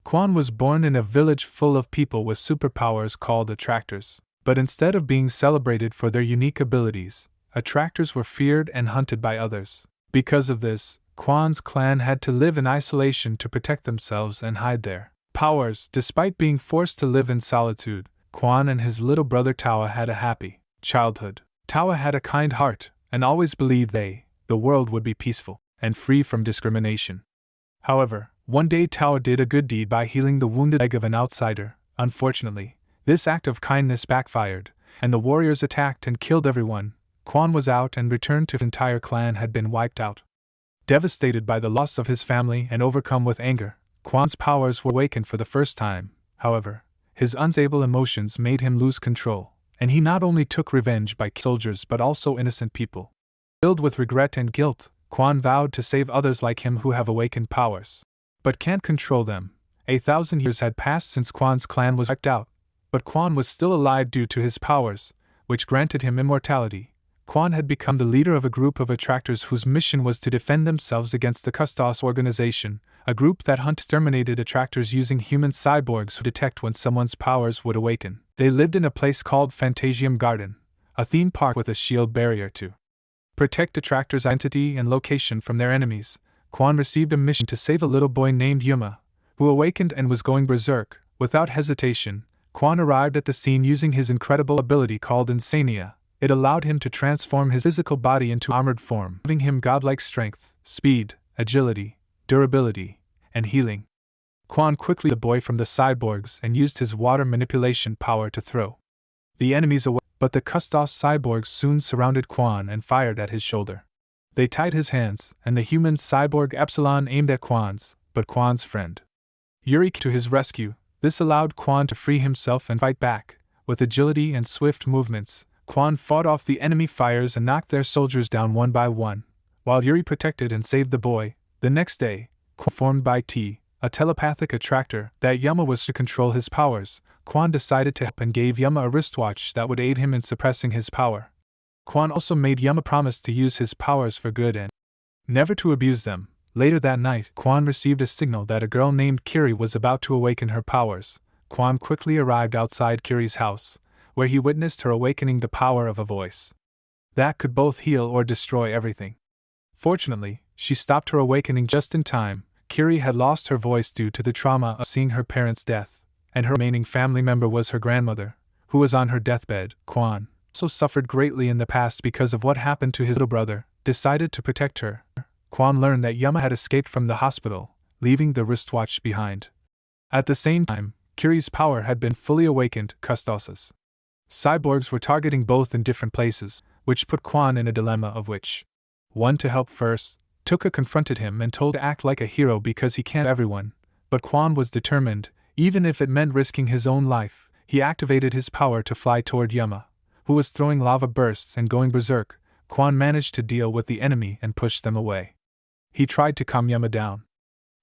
Quon was born in a village full of people with superpowers called attractors, but instead of being celebrated for their unique abilities, attractors were feared and hunted by others. Because of this, Quon's clan had to live in isolation to protect themselves and hide their powers. Despite being forced to live in solitude, Quon and his little brother Tawa had a happy childhood. Tawa had a kind heart and always believed the world would be peaceful and free from discrimination. However, one day Tawa did a good deed by healing the wounded leg of an outsider. Unfortunately, this act of kindness backfired, and the warriors attacked and killed everyone. Quon was out and returned to his entire clan had been wiped out. Devastated by the loss of his family and overcome with anger, Quon's powers were awakened for the first time. However, his unstable emotions made him lose control, and he not only took revenge by soldiers but also innocent people. Filled with regret and guilt, Quon vowed to save others like him who have awakened powers, but can't control them. 1,000 years had passed since Quon's clan was wiped out, but Quon was still alive due to his powers, which granted him immortality. Quon had become the leader of a group of attractors whose mission was to defend themselves against the Custos organization, a group that exterminated attractors using human cyborgs who detect when someone's powers would awaken. They lived in a place called Phantasium Garden, a theme park with a shield barrier to protect attractors' identity and location from their enemies. Quon received a mission to save a little boy named Yuma, who awakened and was going berserk. Without hesitation, Quon arrived at the scene using his incredible ability called Insania. It allowed him to transform his physical body into armored form, giving him godlike strength, speed, agility, durability, and healing. Quon quickly freed the boy from the cyborgs and used his water manipulation power to throw the enemies away, but the Custos cyborgs soon surrounded Quon and fired at his shoulder. They tied his hands, and the human cyborg Epsilon aimed at Quon's, but Quon's friend Yuri came to his rescue. This allowed Quon to free himself and fight back. With agility and swift movements, Quon fought off the enemy fires and knocked their soldiers down one by one, while Yuri protected and saved the boy. The next day, Quon formed by a telepathic attractor, that Yama was to control his powers. Quon decided to help and gave Yama a wristwatch that would aid him in suppressing his power. Quon also made Yama promise to use his powers for good and never to abuse them. Later that night, Quon received a signal that a girl named Kiri was about to awaken her powers. Quon quickly arrived outside Kiri's house, where he witnessed her awakening the power of a voice that could both heal or destroy everything. Fortunately, she stopped her awakening just in time. Kiri had lost her voice due to the trauma of seeing her parents' death, and her remaining family member was her grandmother, who was on her deathbed. Quon also suffered greatly in the past because of what happened to his little brother, decided to protect her. Quon learned that Yama had escaped from the hospital, leaving the wristwatch behind. At the same time, Kiri's power had been fully awakened. Custos's cyborgs were targeting both in different places, which put Quon in a dilemma of which one to help first. Tuka confronted him and told to act like a hero because he can't everyone, but Quon was determined, even if it meant risking his own life. He activated his power to fly toward Yama, who was throwing lava bursts and going berserk. Quon managed to deal with the enemy and push them away. He tried to calm Yama down,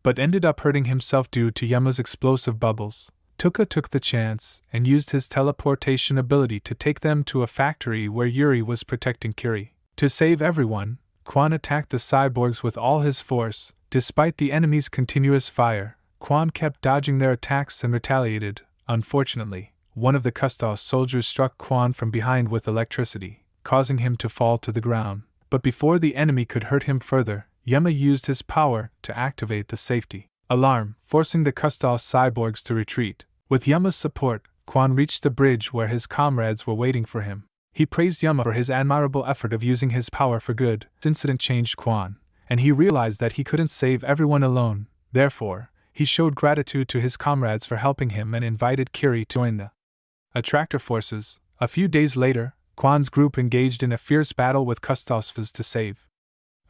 but ended up hurting himself due to Yama's explosive bubbles. Tuka took the chance and used his teleportation ability to take them to a factory where Yuri was protecting Kiri. To save everyone, Quon attacked the cyborgs with all his force. Despite the enemy's continuous fire, Quon kept dodging their attacks and retaliated. Unfortunately, one of the Custos soldiers struck Quon from behind with electricity, causing him to fall to the ground. But before the enemy could hurt him further, Yama used his power to activate the safety alarm, forcing the Custos cyborgs to retreat. With Yama's support, Quon reached the bridge where his comrades were waiting for him. He praised Yama for his admirable effort of using his power for good. This incident changed Quon, and he realized that he couldn't save everyone alone. Therefore, he showed gratitude to his comrades for helping him and invited Kiri to join the attractor forces. A few days later, Quon's group engaged in a fierce battle with Custos's to save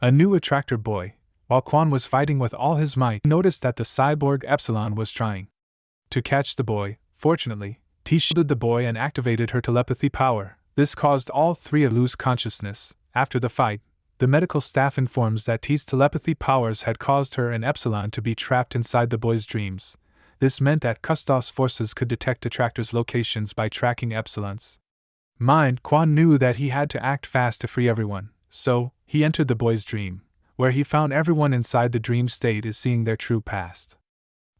a new attractor boy. While Quon was fighting with all his might, he noticed that the cyborg Epsilon was trying to catch the boy. Fortunately, T shielded the boy and activated her telepathy power. This caused all three to lose consciousness. After the fight, the medical staff informs that T's telepathy powers had caused her and Epsilon to be trapped inside the boy's dreams. This meant that Custos forces could detect attractors' locations by tracking Epsilon's mind. Quon knew that he had to act fast to free everyone, so he entered the boy's dream, where he found everyone inside the dream state is seeing their true past.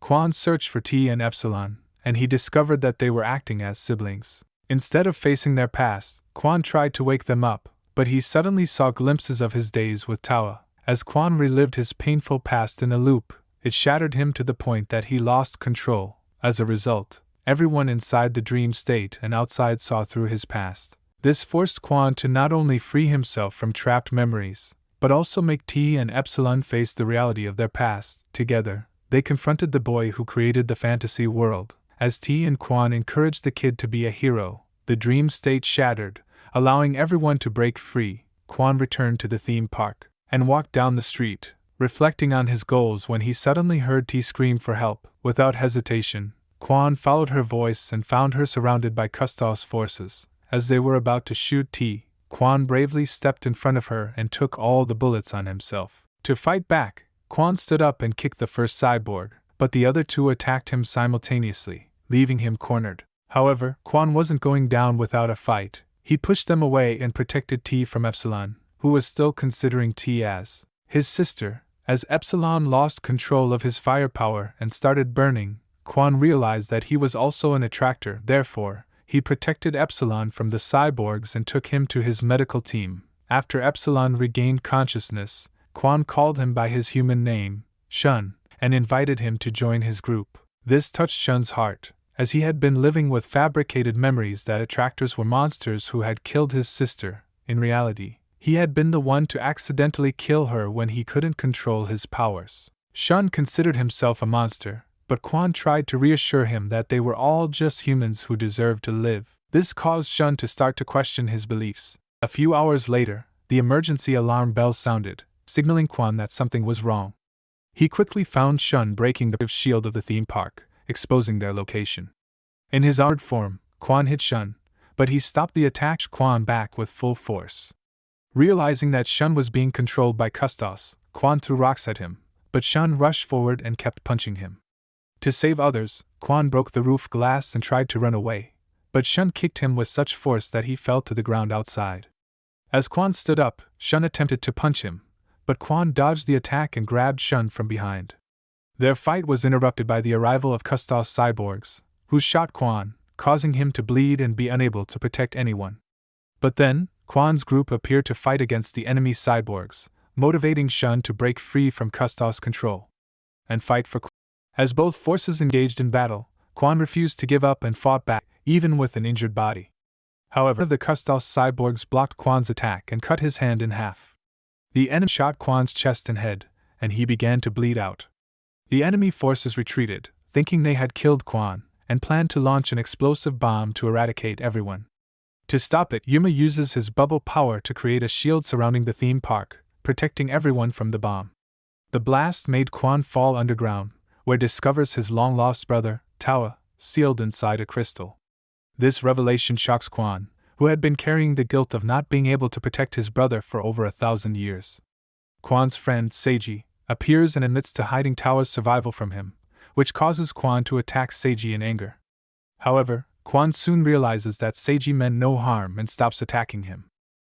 Quon searched for T and Epsilon, and he discovered that they were acting as siblings. Instead of facing their past, Quon tried to wake them up, but he suddenly saw glimpses of his days with Tawa. As Quon relived his painful past in a loop, it shattered him to the point that he lost control. As a result, everyone inside the dream state and outside saw through his past. This forced Quon to not only free himself from trapped memories, but also make T and Epsilon face the reality of their past. Together, they confronted the boy who created the fantasy world. As T and Quon encouraged the kid to be a hero, the dream state shattered, allowing everyone to break free. Quon returned to the theme park and walked down the street, reflecting on his goals when he suddenly heard T scream for help. Without hesitation, Quon followed her voice and found her surrounded by Custos forces. As they were about to shoot T, Quon bravely stepped in front of her and took all the bullets on himself. To fight back, Quon stood up and kicked the first cyborg, but the other two attacked him simultaneously, leaving him cornered. However, Quon wasn't going down without a fight. He pushed them away and protected T from Epsilon, who was still considering T as his sister. As Epsilon lost control of his firepower and started burning, Quon realized that he was also an attractor. Therefore, he protected Epsilon from the cyborgs and took him to his medical team. After Epsilon regained consciousness, Quon called him by his human name, Shun, and invited him to join his group. This touched Shun's heart, as he had been living with fabricated memories that attractors were monsters who had killed his sister. In reality, he had been the one to accidentally kill her when he couldn't control his powers. Shun considered himself a monster, but Quon tried to reassure him that they were all just humans who deserved to live. This caused Shun to start to question his beliefs. A few hours later, the emergency alarm bells sounded, signaling Quon that something was wrong. He quickly found Shun breaking the shield of the theme park, exposing their location. In his armored form, Quon hit Shun, but he stopped the attack. Quon back with full force. Realizing that Shun was being controlled by Custos, Quon threw rocks at him, but Shun rushed forward and kept punching him. To save others, Quon broke the roof glass and tried to run away, but Shun kicked him with such force that he fell to the ground outside. As Quon stood up, Shun attempted to punch him, but Quon dodged the attack and grabbed Shun from behind. Their fight was interrupted by the arrival of Custos cyborgs, who shot Quon, causing him to bleed and be unable to protect anyone. But then, Quon's group appeared to fight against the enemy cyborgs, motivating Shun to break free from Custos' control and fight for Quon. As both forces engaged in battle, Quon refused to give up and fought back, even with an injured body. However, the Custos cyborgs blocked Quon's attack and cut his hand in half. The enemy shot Quon's chest and head, and he began to bleed out. The enemy forces retreated, thinking they had killed Quon, and planned to launch an explosive bomb to eradicate everyone. To stop it, Yuma uses his bubble power to create a shield surrounding the theme park, protecting everyone from the bomb. The blast made Quon fall underground, where discovers his long-lost brother, Tawa, sealed inside a crystal. This revelation shocks Quon, who had been carrying the guilt of not being able to protect his brother for over 1,000 years. Quon's friend, Seiji, appears and admits to hiding Tawa's survival from him, which causes Quon to attack Seiji in anger. However, Quon soon realizes that Seiji meant no harm and stops attacking him.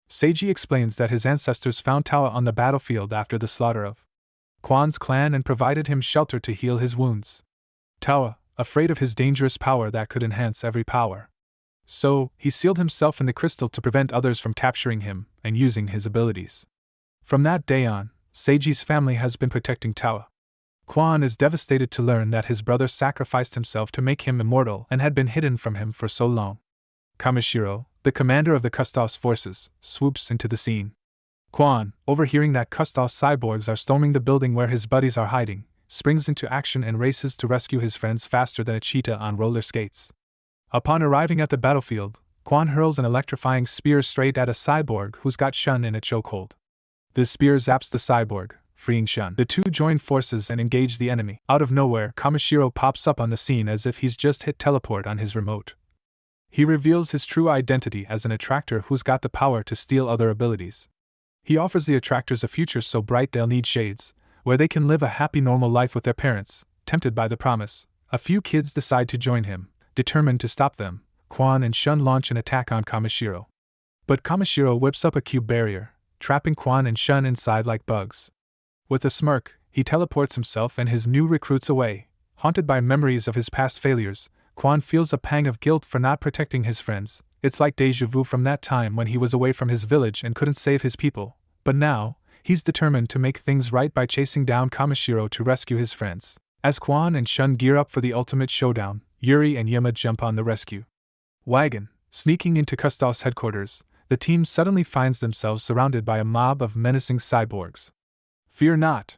Seiji explains that his ancestors found Tawa on the battlefield after the slaughter of Quon's clan and provided him shelter to heal his wounds. Tawa, afraid of his dangerous power that could enhance every power. So, he sealed himself in the crystal to prevent others from capturing him and using his abilities. From that day on, Seiji's family has been protecting Tawa. Quon is devastated to learn that his brother sacrificed himself to make him immortal and had been hidden from him for so long. Kamishiro, the commander of the Custos forces, swoops into the scene. Quon, overhearing that Custos cyborgs are storming the building where his buddies are hiding, springs into action and races to rescue his friends faster than a cheetah on roller skates. Upon arriving at the battlefield, Quon hurls an electrifying spear straight at a cyborg who's got Shun in a chokehold. The spear zaps the cyborg, freeing Shun. The two join forces and engage the enemy. Out of nowhere, Kamishiro pops up on the scene as if he's just hit teleport on his remote. He reveals his true identity as an attractor who's got the power to steal other abilities. He offers the attractors a future so bright they'll need shades, where they can live a happy normal life with their parents. Tempted by the promise, a few kids decide to join him. Determined to stop them, Quon and Shun launch an attack on Kamishiro. But Kamishiro whips up a cube barrier, trapping Quon and Shun inside like bugs. With a smirk, he teleports himself and his new recruits away, Haunted by memories of his past failures, Quon feels a pang of guilt for not protecting his friends. It's like déjà vu from that time when he was away from his village and couldn't save his people. But now, he's determined to make things right by chasing down Kamishiro to rescue his friends. As Quon and Shun gear up for the ultimate showdown, Yuri and Yama jump on the rescue wagon. Sneaking into Kustal's headquarters, the team suddenly finds themselves surrounded by a mob of menacing cyborgs. Fear not!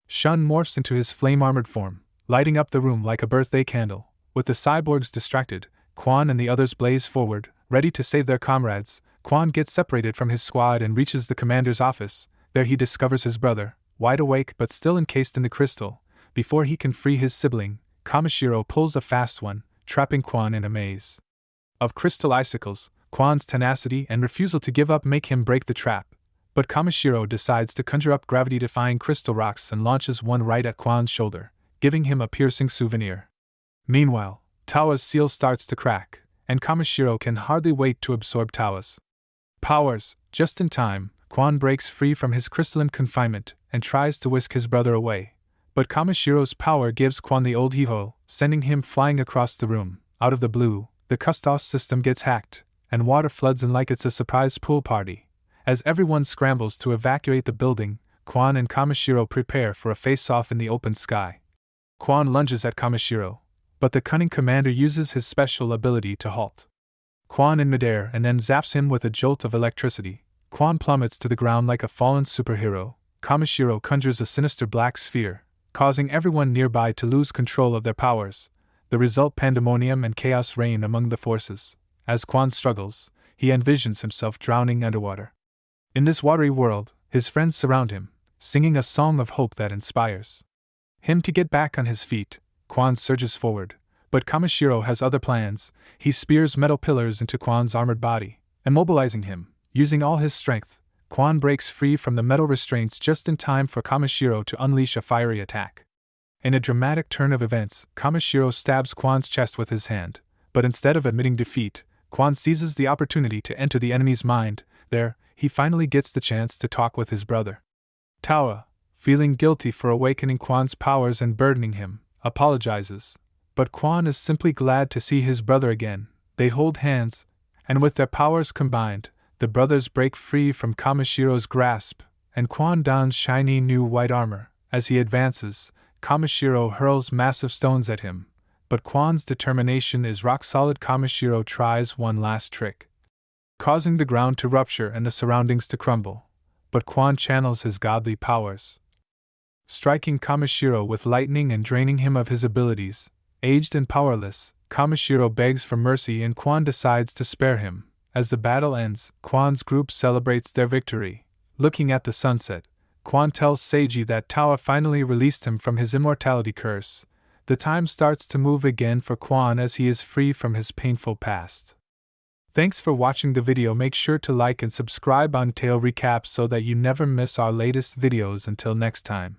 Shun morphs into his flame-armored form, lighting up the room like a birthday candle. With the cyborgs distracted, Quon and the others blaze forward, ready to save their comrades. Quon gets separated from his squad and reaches the commander's office. There he discovers his brother, wide awake but still encased in the crystal. Before he can free his sibling, Kamishiro pulls a fast one, trapping Quon in a maze of crystal icicles. Quon's tenacity and refusal to give up make him break the trap, but Kamishiro decides to conjure up gravity-defying crystal rocks and launches one right at Quon's shoulder, giving him a piercing souvenir. Meanwhile, Tawa's seal starts to crack, and Kamishiro can hardly wait to absorb Tawa's powers. Just in time, Quon breaks free from his crystalline confinement and tries to whisk his brother away, but Kamishiro's power gives Quon the old hiho, sending him flying across the room. Out of the blue, the Kustos system gets hacked, and water floods in like it's a surprise pool party. As everyone scrambles to evacuate the building, Quon and Kamishiro prepare for a face-off in the open sky. Quon lunges at Kamishiro, but the cunning commander uses his special ability to halt Quon in midair and then zaps him with a jolt of electricity. Quon plummets to the ground like a fallen superhero. Kamishiro conjures a sinister black sphere, causing everyone nearby to lose control of their powers. The result: pandemonium and chaos reign among the forces. As Quon struggles, he envisions himself drowning underwater. In this watery world, his friends surround him, singing a song of hope that inspires him to get back on his feet. Quon surges forward, but Kamishiro has other plans. He spears metal pillars into Quon's armored body, immobilizing him. Using all his strength, Quon breaks free from the metal restraints just in time for Kamishiro to unleash a fiery attack. In a dramatic turn of events, Kamishiro stabs Quon's chest with his hand, but instead of admitting defeat, Quon seizes the opportunity to enter the enemy's mind. There, he finally gets the chance to talk with his brother. Tawa, feeling guilty for awakening Quon's powers and burdening him, apologizes, but Quon is simply glad to see his brother again. They hold hands, and with their powers combined, the brothers break free from Kamishiro's grasp, and Quon dons shiny new white armor. As he advances, Kamishiro hurls massive stones at him, but Quon's determination is rock solid. Kamishiro tries one last trick, causing the ground to rupture and the surroundings to crumble, but Quon channels his godly powers, striking Kamishiro with lightning and draining him of his abilities. Aged and powerless, Kamishiro begs for mercy and Quon decides to spare him. As the battle ends, Quon's group celebrates their victory. Looking at the sunset, Quon tells Seiji that Tawa finally released him from his immortality curse. The time starts to move again for Quon as he is free from his painful past. Thanks for watching the video. Make sure to like and subscribe on AniTale Recap so that you never miss our latest videos. Until next time.